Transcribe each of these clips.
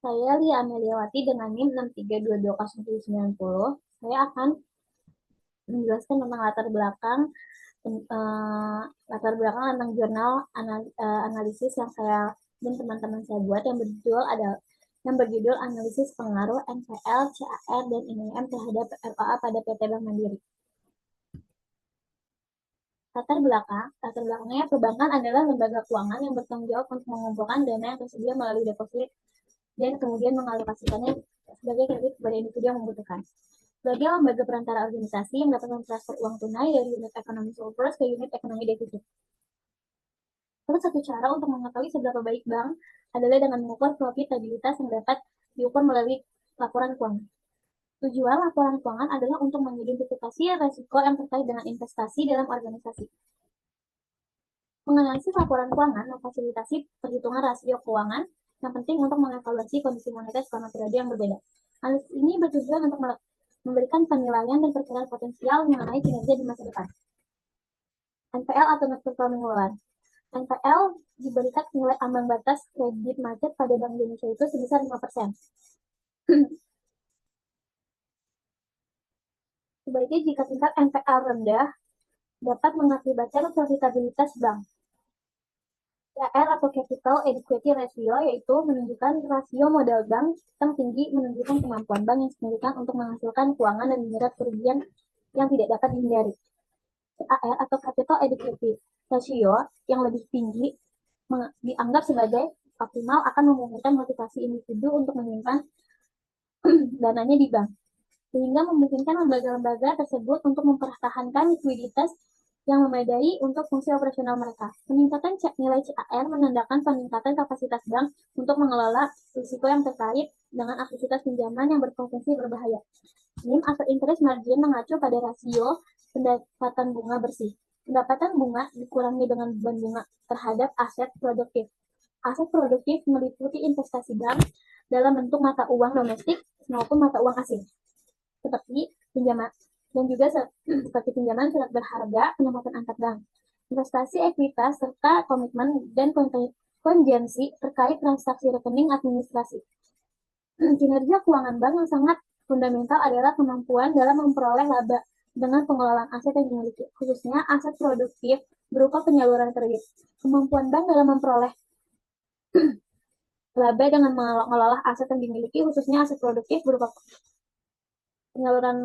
Saya Lia Ameliawati dengan NIM 6322090. Saya akan menjelaskan tentang latar belakang tentang jurnal analisis yang saya dan teman-teman saya buat yang berjudul Analisis Pengaruh NPL, CAR, dan NIM terhadap ROA pada PT Bank Mandiri. Latar belakangnya perbankan adalah lembaga keuangan yang bertanggung jawab untuk mengumpulkan dana yang tersedia melalui deposit dan kemudian mengalokasikannya sebagai kredit kepada individu yang membutuhkan. Sebagai lembaga perantara organisasi yang dapat mentransfer uang tunai dari unit ekonomi surplus ke unit ekonomi defisit. Salah satu cara untuk mengetahui seberapa baik bank adalah dengan mengukur profitabilitas yang dapat diukur melalui laporan keuangan. Tujuan laporan keuangan adalah untuk mengidentifikasi risiko yang terkait dengan investasi dalam organisasi. Menganalisis laporan keuangan memfasilitasi perhitungan rasio keuangan yang penting untuk mengevaluasi kondisi moneter selama periode yang berbeda. Analisis ini bertujuan untuk memberikan penilaian dan perkiraan potensial mengenai kinerja di masa depan. NPL atau Net Performing Loan. NPL diberikan nilai ambang batas kredit macet pada Bank Indonesia itu sebesar 5%. Sebaliknya, jika tingkat NPL rendah, dapat mengakibatkan profitabilitas bank. CAR atau Capital Adequacy Ratio yaitu menunjukkan rasio modal bank yang tinggi menunjukkan kemampuan bank yang signifikan untuk menghasilkan keuangan dan menyerap kerugian yang tidak dapat dihindari. CAR atau Capital Adequacy Ratio yang lebih tinggi dianggap sebagai optimal akan memungkinkan motivasi individu untuk menyimpan dananya di bank, sehingga memungkinkan lembaga-lembaga tersebut untuk mempertahankan likuiditas yang memadai untuk fungsi operasional mereka. Peningkatan nilai CAR menandakan peningkatan kapasitas bank untuk mengelola risiko yang terkait dengan aktivitas pinjaman yang berpotensi berbahaya. NIM atau interest margin mengacu pada rasio pendapatan bunga bersih. Pendapatan bunga dikurangi dengan beban bunga terhadap aset produktif. Aset produktif meliputi investasi bank dalam bentuk mata uang domestik maupun mata uang asing, seperti pinjaman dan juga seperti pinjaman surat berharga, pendapatan antar bank, investasi ekuitas, serta komitmen dan kontingensi terkait transaksi rekening administrasi. Kinerja keuangan bank yang sangat fundamental adalah kemampuan dalam memperoleh laba dengan pengelolaan aset yang dimiliki, khususnya aset produktif berupa penyaluran kredit. Kemampuan bank dalam memperoleh laba dengan mengelola aset yang dimiliki, khususnya aset produktif berupa penyaluran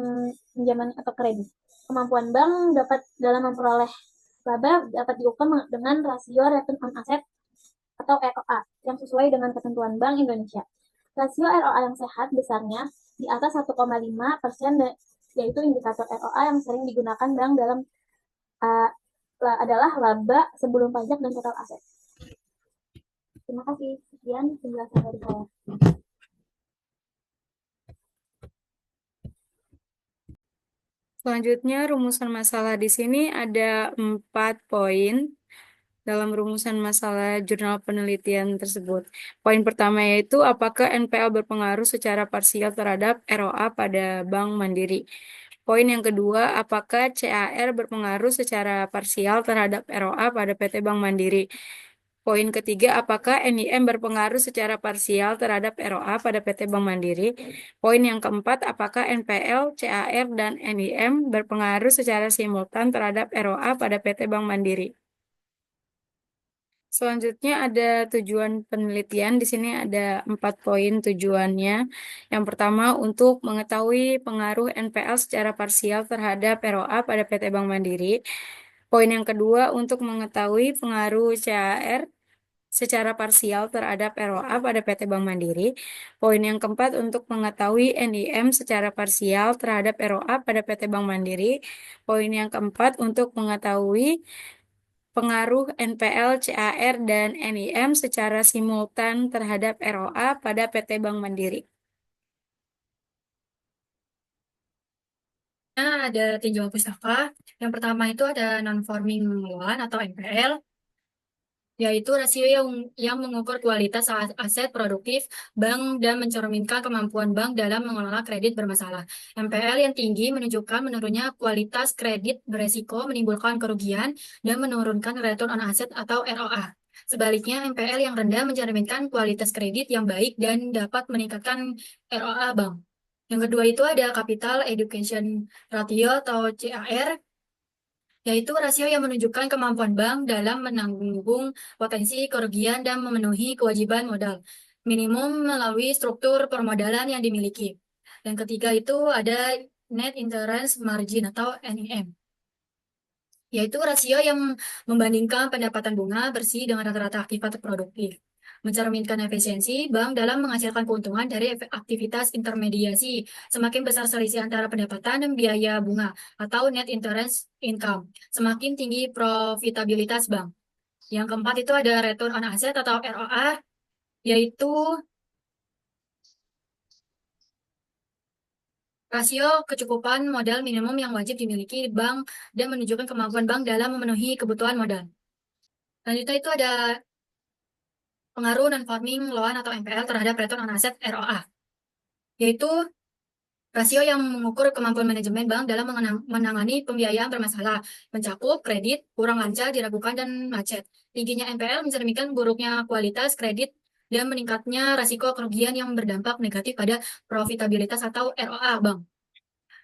pinjaman atau kredit. Kemampuan bank dapat dalam memperoleh laba dapat diukur dengan rasio return on asset atau ROA yang sesuai dengan ketentuan Bank Indonesia. Rasio ROA yang sehat besarnya di atas 1,5%, yaitu indikator ROA yang sering digunakan bank dalam adalah laba sebelum pajak dan total aset. Terima kasih. Sekian penjelasan dari saya. Selanjutnya, rumusan masalah di sini ada 4 poin dalam rumusan masalah jurnal penelitian tersebut. Poin pertama yaitu apakah NPL berpengaruh secara parsial terhadap ROA pada Bank Mandiri. Poin yang kedua, apakah CAR berpengaruh secara parsial terhadap ROA pada PT Bank Mandiri. Poin ketiga, apakah NIM berpengaruh secara parsial terhadap ROA pada PT Bank Mandiri? Poin yang keempat, apakah NPL, CAR, dan NIM berpengaruh secara simultan terhadap ROA pada PT Bank Mandiri? Selanjutnya ada tujuan penelitian. Di sini ada 4 poin tujuannya. Yang pertama, untuk mengetahui pengaruh NPL secara parsial terhadap ROA pada PT Bank Mandiri. Poin yang kedua, untuk mengetahui pengaruh CAR secara parsial terhadap ROA pada PT Bank Mandiri. Poin yang keempat, untuk mengetahui NIM secara parsial terhadap ROA pada PT Bank Mandiri. Poin yang keempat, untuk mengetahui pengaruh NPL, CAR, dan NIM secara simultan terhadap ROA pada PT Bank Mandiri. Nah, ada tinjauan pustaka. Yang pertama itu ada non-forming loan atau NPL, yaitu rasio yang mengukur kualitas aset produktif bank dan mencerminkan kemampuan bank dalam mengelola kredit bermasalah. NPL yang tinggi menunjukkan menurunnya kualitas kredit beresiko, menimbulkan kerugian, dan menurunkan return on asset atau ROA. Sebaliknya, NPL yang rendah mencerminkan kualitas kredit yang baik dan dapat meningkatkan ROA bank. Yang kedua itu ada Capital Education Ratio atau CAR, yaitu rasio yang menunjukkan kemampuan bank dalam menanggung potensi kerugian dan memenuhi kewajiban modal minimum melalui struktur permodalan yang dimiliki. Yang ketiga itu ada Net Interest Margin atau NIM, yaitu rasio yang membandingkan pendapatan bunga bersih dengan rata-rata aktivitas produktif, mencerminkan efisiensi bank dalam menghasilkan keuntungan dari aktivitas intermediasi. Semakin besar selisih antara pendapatan dan biaya bunga atau net interest income, semakin tinggi profitabilitas bank. Yang keempat itu ada return on asset atau ROA, yaitu rasio kecukupan modal minimum yang wajib dimiliki bank dan menunjukkan kemampuan bank dalam memenuhi kebutuhan modal. Selanjutnya itu ada pengaruh non-performing loan atau NPL terhadap return on asset ROA, yaitu rasio yang mengukur kemampuan manajemen bank dalam menangani pembiayaan bermasalah, mencakup kredit, kurang lancar, diragukan, dan macet. Tingginya NPL mencerminkan buruknya kualitas kredit dan meningkatnya rasiko kerugian yang berdampak negatif pada profitabilitas atau ROA bank.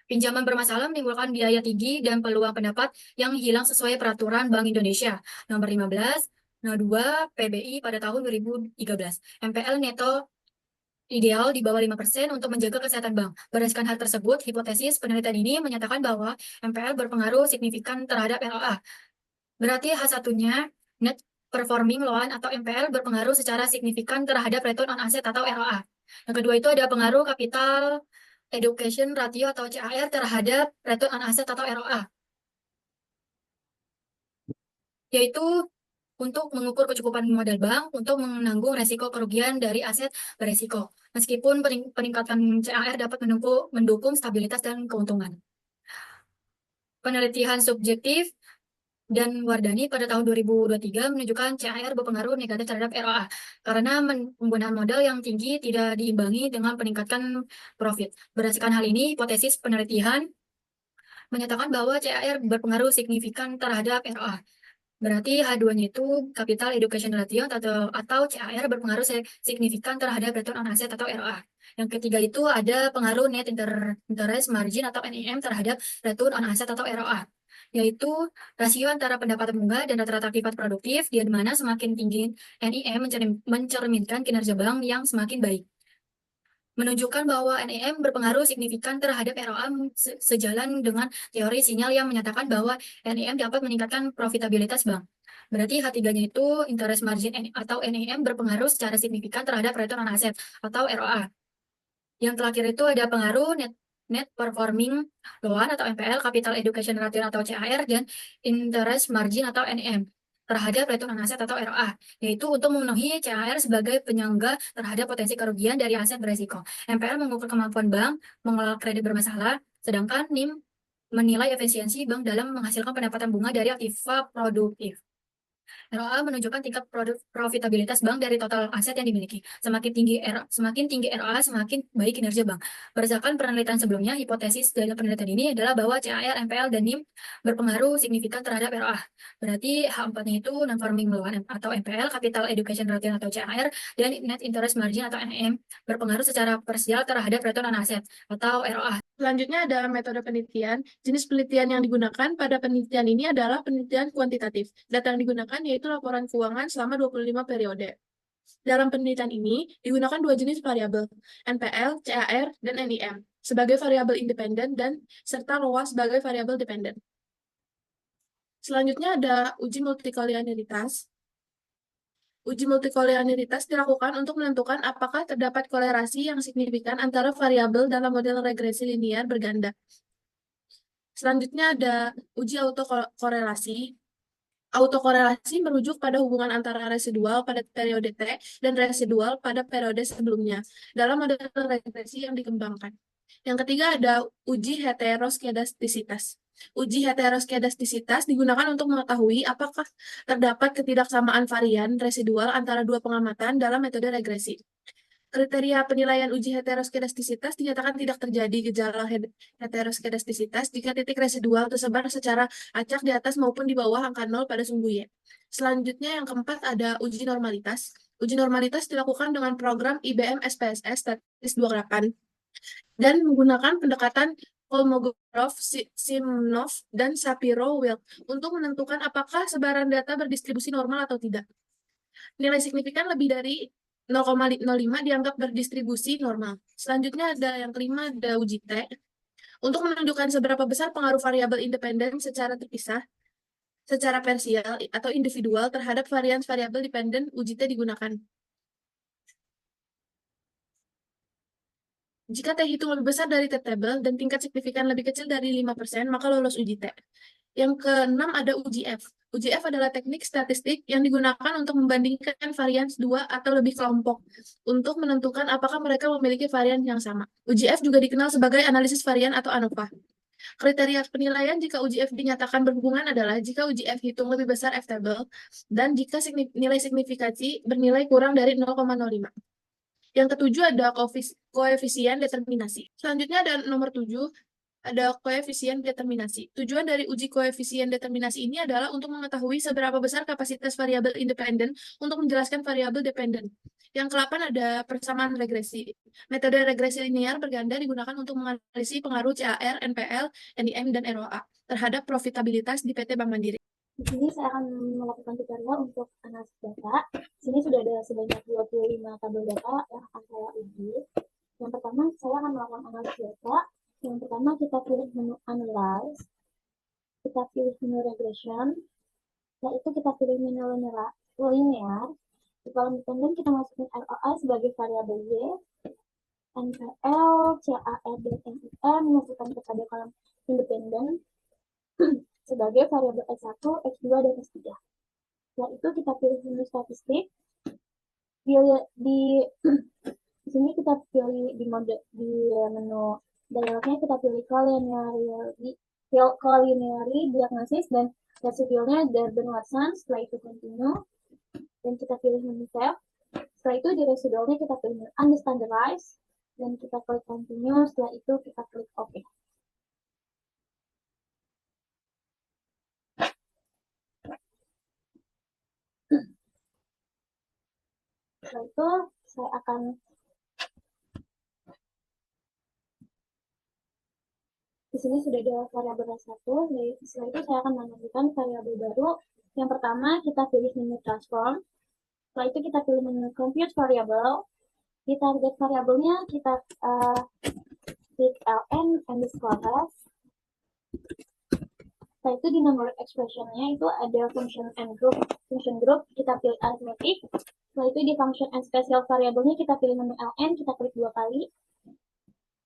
Pinjaman bermasalah menimbulkan biaya tinggi dan peluang pendapat yang hilang sesuai peraturan Bank Indonesia nomor 15 02 PBI pada tahun 2013. MPL neto ideal di bawah 5% untuk menjaga kesehatan bank. Berdasarkan hal tersebut, hipotesis penelitian ini menyatakan bahwa MPL berpengaruh signifikan terhadap ROA. Berarti H1-nya net performing loan atau NPL berpengaruh secara signifikan terhadap return on asset atau ROA. Yang kedua itu ada pengaruh capital education ratio atau CAR terhadap return on asset atau ROA, yaitu untuk mengukur kecukupan modal bank untuk menanggung resiko kerugian dari aset beresiko, meskipun peningkatan CAR dapat mendukung stabilitas dan keuntungan. Penelitian subjektif dan Wardani pada tahun 2023 menunjukkan CAR berpengaruh negatif terhadap ROA karena penggunaan modal yang tinggi tidak diimbangi dengan peningkatan profit. Berdasarkan hal ini, hipotesis penelitian menyatakan bahwa CAR berpengaruh signifikan terhadap ROA. Berarti H2-nya itu Capital Education Ratio atau CAR berpengaruh signifikan terhadap return on asset atau ROA. Yang ketiga itu ada pengaruh Net Interest Margin atau NIM terhadap return on asset atau ROA, yaitu rasio antara pendapatan bunga dan rata-rata aktivitas produktif, di mana semakin tinggi NIM mencerminkan kinerja bank yang semakin baik. Menunjukkan bahwa NIM berpengaruh signifikan terhadap ROA sejalan dengan teori sinyal yang menyatakan bahwa NIM dapat meningkatkan profitabilitas bank. Berarti H3-nya itu interest margin atau NIM berpengaruh secara signifikan terhadap return on asset atau ROA. Yang terakhir itu ada pengaruh net performing loan atau NPL, capital education ratio atau CAR, dan interest margin atau NIM terhadap return on asset atau ROA, yaitu untuk memenuhi CAR sebagai penyangga terhadap potensi kerugian dari aset beresiko. NPL mengukur kemampuan bank mengelola kredit bermasalah, sedangkan NIM menilai efisiensi bank dalam menghasilkan pendapatan bunga dari aktiva produktif. ROA menunjukkan tingkat profitabilitas bank dari total aset yang dimiliki. Semakin tinggi ROA, semakin baik kinerja bank. Berdasarkan penelitian sebelumnya, hipotesis dalam penelitian ini adalah bahwa CAR, NPL, dan NIM berpengaruh signifikan terhadap ROA. Berarti H4-nya itu non-performing loan atau NPL, capital education ratio atau CAR, dan net interest margin atau NIM berpengaruh secara parsial terhadap return on asset atau ROA. Selanjutnya adalah metode penelitian. Jenis penelitian yang digunakan pada penelitian ini adalah penelitian kuantitatif. Data yang digunakan yaitu laporan keuangan selama 25 periode. Dalam penelitian ini, digunakan dua jenis variabel, NPL, CAR, dan NIM, sebagai variabel independen dan serta ROA sebagai variabel dependen. Selanjutnya ada uji multikolinearitas. Uji multikolinearitas dilakukan untuk menentukan apakah terdapat kolerasi yang signifikan antara variabel dalam model regresi linear berganda. Selanjutnya ada uji autokorelasi. Autokorelasi merujuk pada hubungan antara residual pada periode T dan residual pada periode sebelumnya dalam model regresi yang dikembangkan. Yang ketiga ada uji heteroskedastisitas. Uji heteroskedastisitas digunakan untuk mengetahui apakah terdapat ketidaksamaan varian residual antara dua pengamatan dalam metode regresi. Kriteria penilaian uji heteroskedastisitas dinyatakan tidak terjadi gejala heteroskedastisitas jika titik residual tersebar secara acak di atas maupun di bawah angka 0 pada sumbu Y. Selanjutnya yang keempat ada uji normalitas. Uji normalitas dilakukan dengan program IBM SPSS Statis 28 dan menggunakan pendekatan Kolmogorov, Simnov, dan Shapiro-Wilk untuk menentukan apakah sebaran data berdistribusi normal atau tidak. Nilai signifikan lebih dari 0,05 dianggap berdistribusi normal. Selanjutnya ada yang kelima, ada uji T. Untuk menunjukkan seberapa besar pengaruh variabel independen secara terpisah, secara parsial atau individual terhadap variabel dependen, uji T digunakan. Jika T hitung lebih besar dari T table dan tingkat signifikan lebih kecil dari 5%, maka lolos uji T. Yang keenam ada uji F. Uji F adalah teknik statistik yang digunakan untuk membandingkan varian dua atau lebih kelompok untuk menentukan apakah mereka memiliki varian yang sama. Uji F juga dikenal sebagai analisis varian atau ANOVA. Kriteria penilaian jika uji F dinyatakan berhubungan adalah jika uji F hitung lebih besar F table dan jika nilai signifikasi bernilai kurang dari 0,05. Yang ketujuh ada koefisien determinasi. Selanjutnya ada nomor 7, ada koefisien determinasi. Tujuan dari uji koefisien determinasi ini adalah untuk mengetahui seberapa besar kapasitas variabel independen untuk menjelaskan variabel dependen. Yang ke-8 ada persamaan regresi. Metode regresi linear berganda digunakan untuk menganalisis pengaruh CAR, NPL, NIM, dan ROA terhadap profitabilitas di PT Bank Mandiri. Di sini saya akan melakukan tutorial untuk analisis data. Di sini sudah ada sebanyak 25 tabel data yang akan saya uji. Yang pertama, saya akan melakukan analisis data. Yang pertama, kita pilih menu Analyze. Kita pilih menu Regression. Setelah itu kita pilih menu Linear. Di kolom dependen kita masukin ROI sebagai variabel Y. NPL, CAR, dan NIM masukkan kepada kolom independen sebagai variabel S1, X2, dan S3. Setelah itu kita pilih menu statistik. Di sini kita pilih di menu dialognya kita pilih collinear diagnosis dan residualnya Darden-Watson. Setelah itu continue dan kita pilih menu save. Setelah itu di residualnya kita pilih unstandardized dan kita klik continue. Setelah itu kita klik OK. Setelah itu saya akan di sini sudah ada variabel satu. Setelah itu saya akan menambahkan variabel baru. Yang pertama kita pilih menu transform. Setelah itu kita pilih menu compute variable. Di target variabelnya kita klik ln underscore. Setelah itu di numeric expressionnya itu ada function and group. Function group kita pilih arithmetic. Setelah itu di function and special variabelnya kita pilih menu ln, kita klik 2 kali.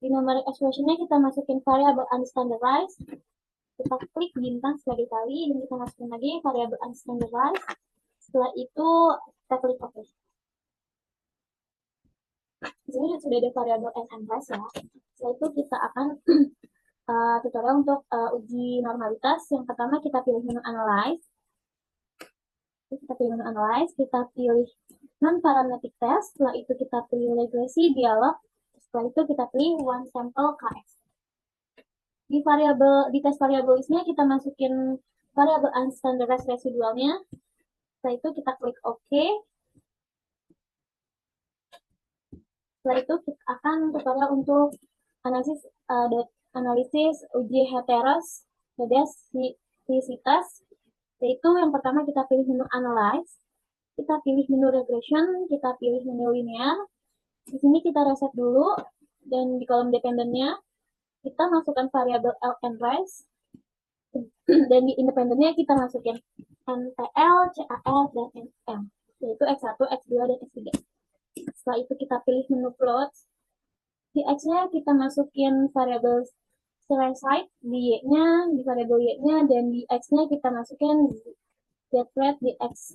Di numeric expressionnya kita masukin variable unstandardized. Kita klik bintang sekali kali dan kita masukin lagi variable unstandardized. Setelah itu kita klik OK. Di sini sudah ada variabel n and rest ya. Setelah itu kita akan tutorial untuk uji normalitas. Yang pertama kita pilih menu analyze. Kita pilih menu analyze, kita pilih non-parametric test. Setelah itu kita pilih regresi dialog. Setelah itu kita pilih one sample KS. Di tes variabel listnya kita masukin variabel unstandardized residualnya. Setelah itu kita klik OK. Setelah itu kita akan tutorial untuk analisis uji heteroskedastisitas. Yaitu yang pertama kita pilih menu analyze, kita pilih menu regression, kita pilih menu linear. Di sini kita reset dulu dan di kolom dependennya kita masukkan variabel L and rise dan di independennya kita masukin NPL, CAR, dan NM, yaitu X1, X2, dan X3. Setelah itu kita pilih menu plot. Di X-nya kita masukin variabel side, di Y-nya, di variabel Y-nya, dan di X-nya kita masukin get rate di X.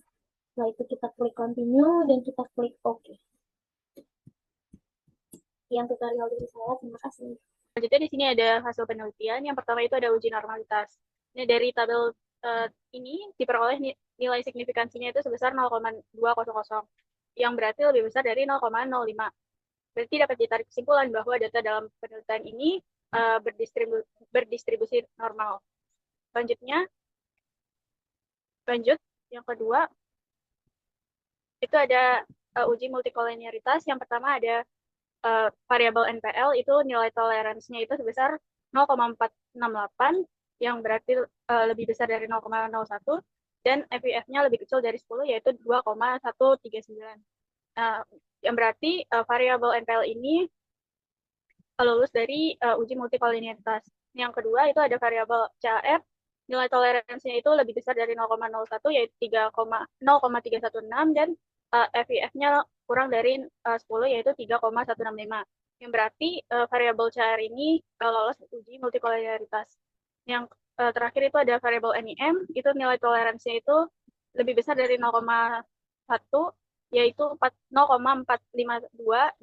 Setelah itu kita klik continue dan kita klik OK. Yang tutorial dari saya, terima kasih. Selanjutnya di sini ada hasil penelitian. Yang pertama itu ada uji normalitas. Ini dari tabel ini diperoleh nilai signifikansinya itu sebesar 0,200, yang berarti lebih besar dari 0,05. Berarti dapat ditarik kesimpulan bahwa data dalam penelitian ini berdistribusi normal. Lanjut, yang kedua, itu ada uji multikolinearitas. Yang pertama ada variabel NPL, itu nilai toleransinya itu sebesar 0,468, yang berarti lebih besar dari 0,01, dan FIF-nya lebih kecil dari 10, yaitu 2,139. Yang berarti variabel NPL ini lulus dari uji multikolinearitas. Yang kedua itu ada variabel CAR, nilai toleransinya itu lebih besar dari 0,01, yaitu 0,316, dan FIF-nya kurang dari 10, yaitu 3,165. Yang berarti variabel CAR ini lolos uji multikolinearitas. Yang terakhir itu ada variabel NIM, itu nilai toleransinya itu lebih besar dari 0,1, yaitu 0,452,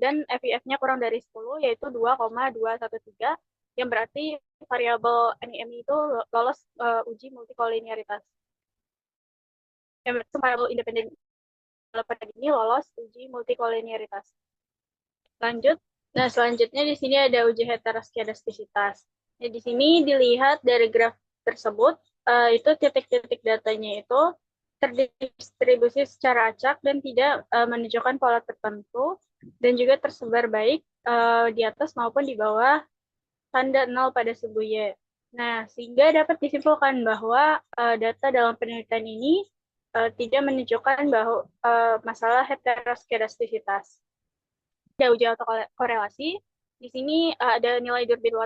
dan FIF-nya kurang dari 10, yaitu 2,213, yang berarti variabel NIM itu lolos uji multikolinearitas. Yang berarti variabel independen ini lolos uji multikolinearitas. Lanjut. Nah, selanjutnya di sini ada uji heteroskedastisitas. Nah, di sini dilihat dari graf tersebut, itu titik-titik datanya itu terdistribusi secara acak dan tidak menunjukkan pola tertentu, dan juga tersebar baik di atas maupun di bawah tanda 0 pada subu Y. Nah, sehingga dapat disimpulkan bahwa data dalam penelitian ini tidak menunjukkan bahwa masalah heteroskedastisitas. Ada uji autokorelasi. Di sini ada nilai Durbin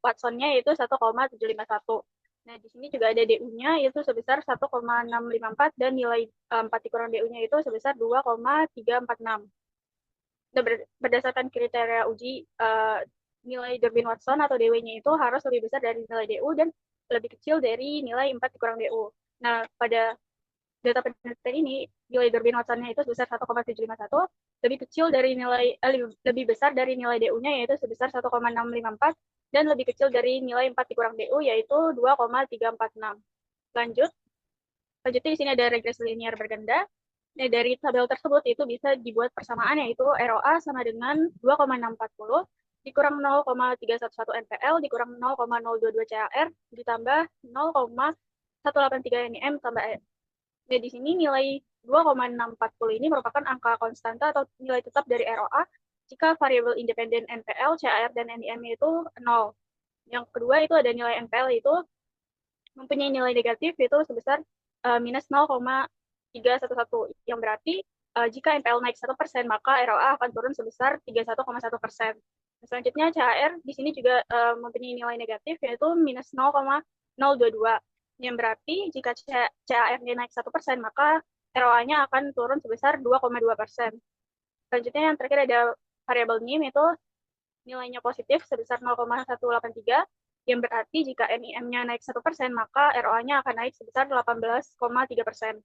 Watsonnya yaitu 1,751. Nah, di sini juga ada DU-nya yaitu sebesar 1,654, dan nilai 4 dikurang DU-nya itu sebesar 2,346. Nah, berdasarkan kriteria uji, nilai Durbin Watson atau DW-nya itu harus lebih besar dari nilai DU dan lebih kecil dari nilai 4 dikurang DU. Nah, pada data penelitian ini, nilai Durbin Watson-nya itu sebesar 1,751, lebih kecil dari nilai lebih besar dari nilai DU-nya yaitu sebesar 1,654, dan lebih kecil dari nilai 4 dikurang DU yaitu 2,346. Lanjutnya di sini ada regresi linear berganda. Nah, dari tabel tersebut itu bisa dibuat persamaan, yaitu ROA sama dengan 2,640 dikurang 0,311 NPL dikurang 0,022 CAR ditambah 0,183 NIM tambah E. Nah, di sini nilai 2,640 ini merupakan angka konstanta atau nilai tetap dari ROA jika variabel independen NPL, CAR, dan NIM itu 0. Yang kedua itu ada nilai NPL itu mempunyai nilai negatif yaitu sebesar minus 0,311, yang berarti jika NPL naik 1%, maka ROA akan turun sebesar 31,1%. Selanjutnya CAR di sini juga mempunyai nilai negatif yaitu minus 0,022, yang berarti jika CAR-nya naik 1%, maka ROA-nya akan turun sebesar 2,2%. Selanjutnya yang terakhir ada variabel NIM, itu nilainya positif sebesar 0,183, yang berarti jika NIM-nya naik 1%, maka ROA-nya akan naik sebesar 18,3%.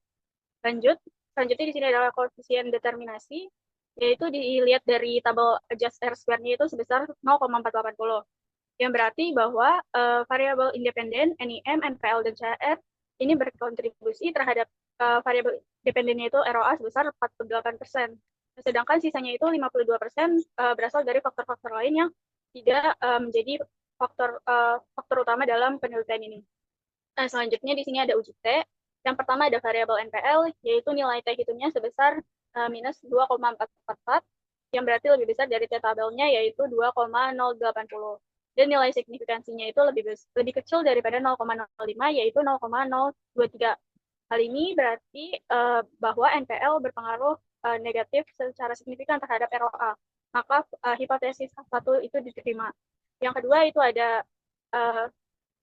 Selanjutnya di sini adalah koefisien determinasi, yaitu dilihat dari tabel adjust R-square-nya itu sebesar 0,480. Yang berarti bahwa variabel independen NIM, NPL, dan CAR ini berkontribusi terhadap variabel dependennya itu ROA sebesar 48%. Sedangkan sisanya itu 52% berasal dari faktor-faktor lain yang tidak menjadi faktor utama dalam penelitian ini. Nah, selanjutnya di sini ada uji T. Yang pertama ada variabel NPL, yaitu nilai T hitungnya sebesar minus 2,444, yang berarti lebih besar dari T tabelnya, yaitu 2,080. Dan nilai signifikansinya itu lebih kecil daripada 0,05, yaitu 0,023. Hal ini berarti bahwa NPL berpengaruh negatif secara signifikan terhadap ROA. Maka hipotesis satu itu diterima. Yang kedua itu ada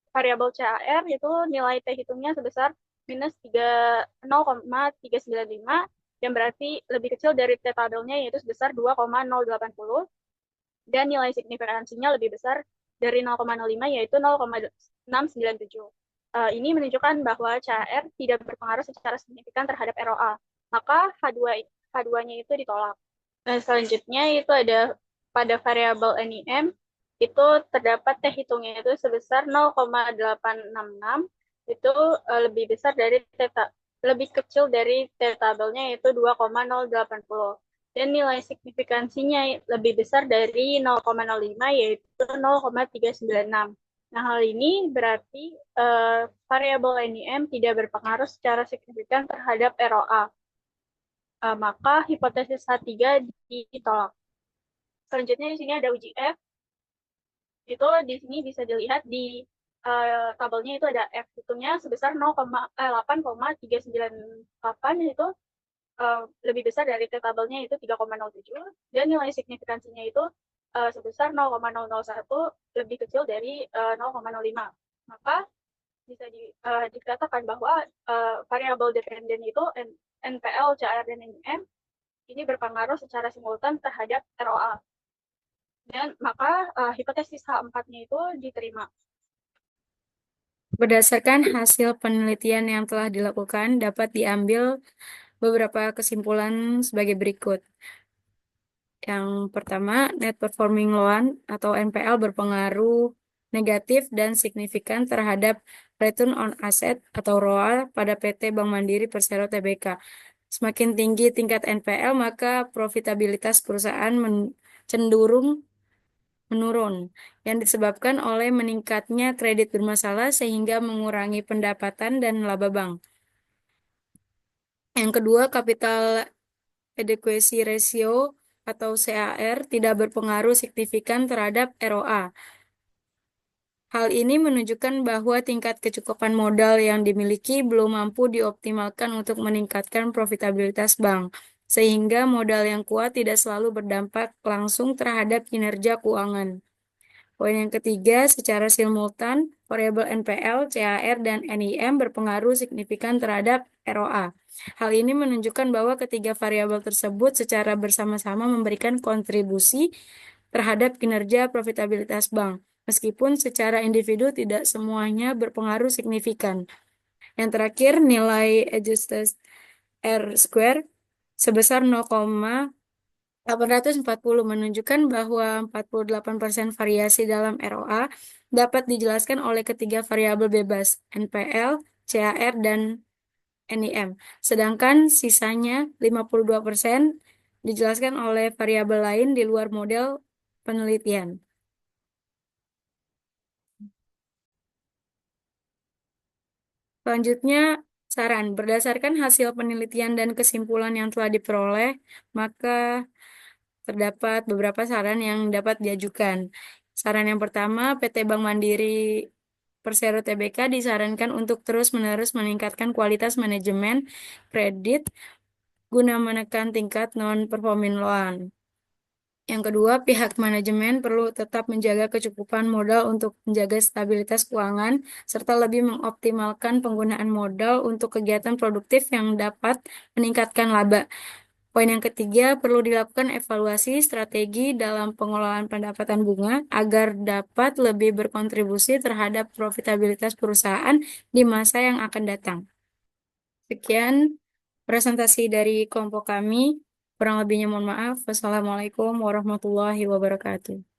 variabel CAR, yaitu nilai T hitungnya sebesar minus 0,395, yang berarti lebih kecil dari T tabelnya, yaitu sebesar 2,080. Dan nilai signifikansinya lebih besar dari 0,05, yaitu 0,697. Ini menunjukkan bahwa CAR tidak berpengaruh secara signifikan terhadap ROA. Maka H2-nya itu ditolak. Nah, selanjutnya itu ada pada variabel NIM, itu terdapat T hitungnya itu sebesar 0,866, itu lebih besar dari lebih kecil dari T tabelnya, yaitu 2,080. dan nilai signifikansinya lebih besar dari 0,05 yaitu 0,396. Nah, hal ini berarti variabel NIM tidak berpengaruh secara signifikan terhadap ROA. Maka hipotesis H3 ditolak. Selanjutnya di sini ada uji F. Itu di sini bisa dilihat di tabelnya itu ada F hitungnya sebesar 8,398 itu lebih besar dari tabelnya itu 3,07 dan nilai signifikansinya itu sebesar 0,001 lebih kecil dari 0,05. Maka bisa dikatakan bahwa variabel dependen itu NPL, CAR, dan NIM ini berpengaruh secara simultan terhadap ROA. Dan maka hipotesis H4-nya itu diterima. Berdasarkan hasil penelitian yang telah dilakukan, dapat diambil beberapa kesimpulan sebagai berikut. Yang pertama, net performing loan atau NPL berpengaruh negatif dan signifikan terhadap return on asset atau ROA pada PT Bank Mandiri Persero Tbk. Semakin tinggi tingkat NPL, maka profitabilitas perusahaan cenderung menurun, yang disebabkan oleh meningkatnya kredit bermasalah sehingga mengurangi pendapatan dan laba bank. Yang kedua, capital adequacy ratio atau CAR tidak berpengaruh signifikan terhadap ROA. Hal ini menunjukkan bahwa tingkat kecukupan modal yang dimiliki belum mampu dioptimalkan untuk meningkatkan profitabilitas bank, sehingga modal yang kuat tidak selalu berdampak langsung terhadap kinerja keuangan. Poin yang ketiga, secara simultan, variabel NPL, CAR, dan NIM berpengaruh signifikan terhadap ROA. Hal ini menunjukkan bahwa ketiga variabel tersebut secara bersama-sama memberikan kontribusi terhadap kinerja profitabilitas bank, meskipun secara individu tidak semuanya berpengaruh signifikan. Yang terakhir, nilai adjusted R square sebesar 840 menunjukkan bahwa 48% variasi dalam ROA dapat dijelaskan oleh ketiga variabel bebas, NPL, CAR, dan NIM. Sedangkan sisanya 52% dijelaskan oleh variabel lain di luar model penelitian. Selanjutnya, saran. Berdasarkan hasil penelitian dan kesimpulan yang telah diperoleh, maka terdapat beberapa saran yang dapat diajukan. Saran yang pertama, PT Bank Mandiri Persero Tbk disarankan untuk terus-menerus meningkatkan kualitas manajemen kredit guna menekan tingkat non-performing loan. Yang kedua, pihak manajemen perlu tetap menjaga kecukupan modal untuk menjaga stabilitas keuangan, serta lebih mengoptimalkan penggunaan modal untuk kegiatan produktif yang dapat meningkatkan laba. Poin yang ketiga, perlu dilakukan evaluasi strategi dalam pengelolaan pendapatan bunga agar dapat lebih berkontribusi terhadap profitabilitas perusahaan di masa yang akan datang. Sekian presentasi dari kelompok kami. Kurang lebihnya mohon maaf. Wassalamualaikum warahmatullahi wabarakatuh.